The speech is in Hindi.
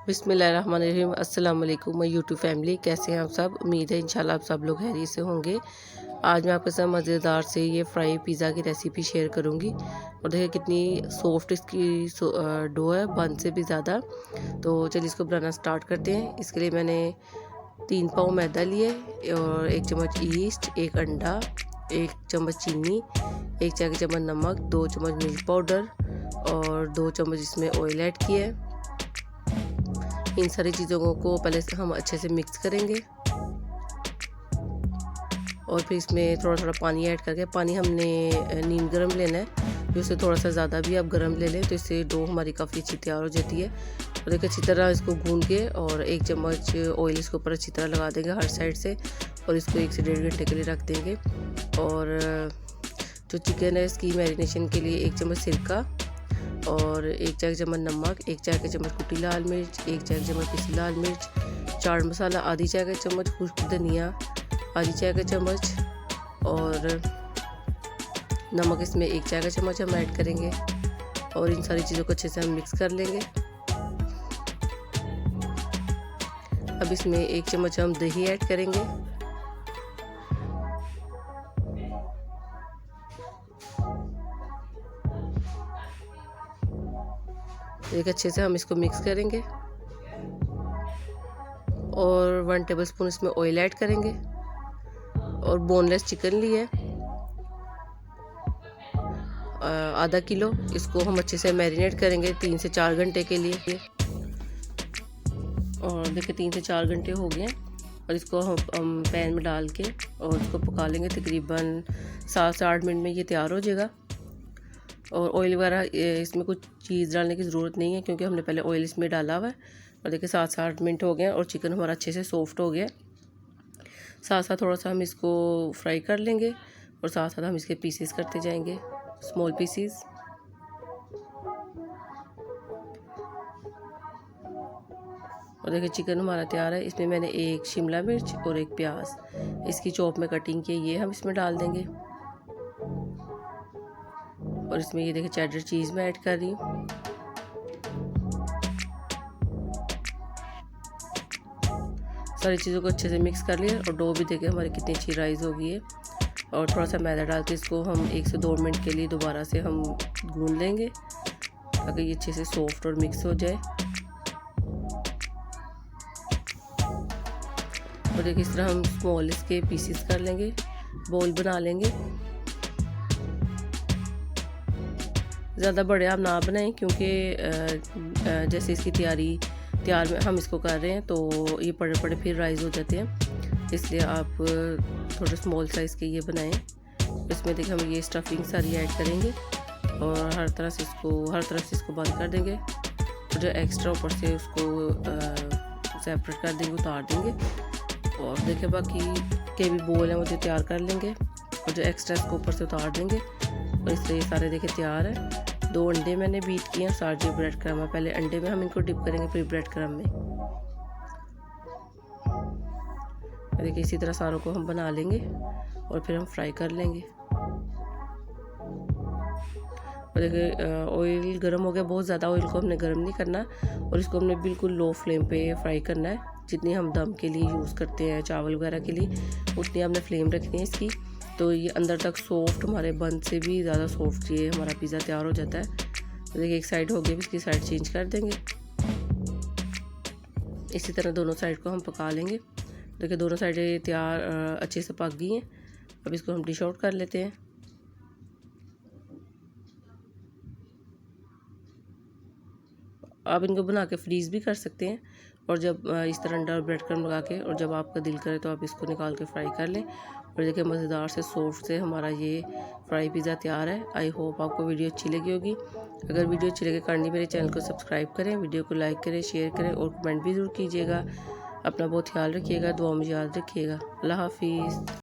बिस्मिल्लाहिर्रहमानिर्रहीम। अस्सलाम वालेकुम माय यूट्यूब फैमिली, कैसे हैं आप सब। उम्मीद है इंशाल्लाह आप सब लोग खैरियत से होंगे। आज मैं आपके साथ मज़ेदार से ये फ्राई पिज़्ज़ा की रेसिपी शेयर करूंगी और देखिए कितनी सॉफ्ट इसकी डो है, बन से भी ज़्यादा। तो चलिए इसको बनाना स्टार्ट करते हैं। इसके लिए मैंने 3 पाव मैदा लिए और 1 चम्मच ईस्ट, 1 अंडा, 1 चम्मच चीनी, 1 चाय का चम्मच नमक, 2 चम्मच मिल्क पाउडर और 2 चम्मच इसमें ऑयल ऐड किया है। इन सारी चीज़ों को पहले से हम अच्छे से मिक्स करेंगे और फिर इसमें थोड़ा थोड़ा पानी ऐड करके, पानी हमने नीम गर्म लेना है, जो उससे थोड़ा सा ज़्यादा भी आप गर्म ले लें तो इससे डो हमारी काफ़ी अच्छी तैयार हो जाती है। और देखिए अच्छी तरह इसको गूंद के और 1 चम्मच ऑयल इसके ऊपर अच्छी तरह लगा देंगे हर साइड से और इसको 1 से 1.5 घंटे के लिए रख देंगे। और जो चिकन है इसकी मैरिनेशन के लिए 1 चम्मच सिरका और 1 चाय का चम्मच नमक, 1 चाय का चम्मच कुटी लाल मिर्च, 1 चाय का चम्मच पिसी लाल मिर्च, चाट मसाला आधी चाय का चम्मच, खुश्क धनिया आधी चाय का चम्मच और नमक इसमें 1 चाय का चम्मच हम ऐड करेंगे और इन सारी चीज़ों को अच्छे से हम मिक्स कर लेंगे। अब इसमें 1 चम्मच हम दही ऐड करेंगे। एक अच्छे से हम इसको मिक्स करेंगे और 1 टेबलस्पून इसमें ऑयल ऐड करेंगे और बोनलेस चिकन लिए आधा किलो, इसको हम अच्छे से मैरिनेट करेंगे 3 से 4 घंटे के लिए। और देखिए 3 से 4 घंटे हो गए और इसको हम पैन में डाल के और इसको पका लेंगे। तकरीबन 7 से 8 मिनट में ये तैयार हो जाएगा। और ऑयल वगैरह इसमें कुछ चीज़ डालने की ज़रूरत नहीं है क्योंकि हमने पहले ऑयल इसमें डाला हुआ है। और देखिए 7 से 8 मिनट हो गए और चिकन हमारा अच्छे से सॉफ्ट हो गया। साथ साथ थोड़ा सा हम इसको फ्राई कर लेंगे और साथ साथ हम इसके पीसेस करते जाएंगे, स्मॉल पीसेस। और देखिए चिकन हमारा तैयार है। इसमें मैंने 1 शिमला मिर्च और 1 प्याज इसकी चॉप में कटिंग की, ये हम इसमें डाल देंगे। और इसमें ये देखिए चेडर चीज़ मैं ऐड कर रही हूँ। सारी चीज़ों को अच्छे से मिक्स कर लिया और डो भी देखिए हमारी कितनी अच्छी राइस हो गई है। और थोड़ा सा मैदा डाल के इसको हम 1 से 2 मिनट के लिए दोबारा से हम गूंद लेंगे ताकि ये अच्छे से सॉफ्ट और मिक्स हो जाए। और देखिए इस तरह हम स्मॉल इसके पीसेस कर लेंगे, बॉल बना लेंगे। ज़्यादा बड़े आप ना बनाएं क्योंकि जैसे इसकी तैयार में हम इसको कर रहे हैं तो ये बड़े बड़े फिर राइस हो जाते हैं, इसलिए आप थोड़े स्मॉल साइज़ के ये बनाएं। इसमें देखिए हम ये स्टफिंग सारी ऐड करेंगे और हर तरफ से इसको बंद कर देंगे और जो एक्स्ट्रा ऊपर से उसको सेपरेट कर देंगे, उतार देंगे। और देखिए बाकी के भी बोल हैं वो जो तैयार कर लेंगे और जो एक्स्ट्रा इसको ऊपर से उतार देंगे। और इसलिए ये सारे देखिए तैयार है। 2 अंडे मैंने बीट किए हैं, साथ जो ब्रेड क्रम है, पहले अंडे में हम इनको डिप करेंगे फिर ब्रेड क्रम में। देखिए इसी तरह सारों को हम बना लेंगे और फिर हम फ्राई कर लेंगे। और देखिए ऑयल गर्म हो गया, बहुत ज़्यादा ऑयल को हमने गर्म नहीं करना और इसको हमने बिल्कुल लो फ्लेम पे फ्राई करना है। जितनी हम दम के लिए यूज़ करते हैं चावल वगैरह के लिए, उतनी हमने फ्लेम रखनी है इसकी। तो ये अंदर तक सॉफ्ट, हमारे बन से भी ज़्यादा सॉफ्ट ये हमारा पिज़्ज़ा तैयार हो जाता है। तो देखिए एक साइड हो गई, इसकी साइड चेंज कर देंगे। इसी तरह दोनों साइड को हम पका लेंगे। देखिए दोनों साइडें तैयार अच्छे से पक गई हैं। अब इसको हम डिश आउट कर लेते हैं। आप इनको बना के फ्रीज़ भी कर सकते हैं और जब इस तरह अंडा और ब्रेड क्रम्ब लगा के और जब आपका दिल करे तो आप इसको निकाल के फ्राई कर लें। और देखिए मज़ेदार से सॉफ्ट से हमारा ये फ्राई पिज़्ज़ा तैयार है। आई होप आपको वीडियो अच्छी लगी होगी। अगर वीडियो अच्छी लगे करनी मेरे चैनल को सब्सक्राइब करें, वीडियो को लाइक करें, शेयर करें और कमेंट भी ज़रूर कीजिएगा। अपना बहुत ख्याल रखिएगा, दुआ में याद रखिएगा। अल्लाह हाफिज़।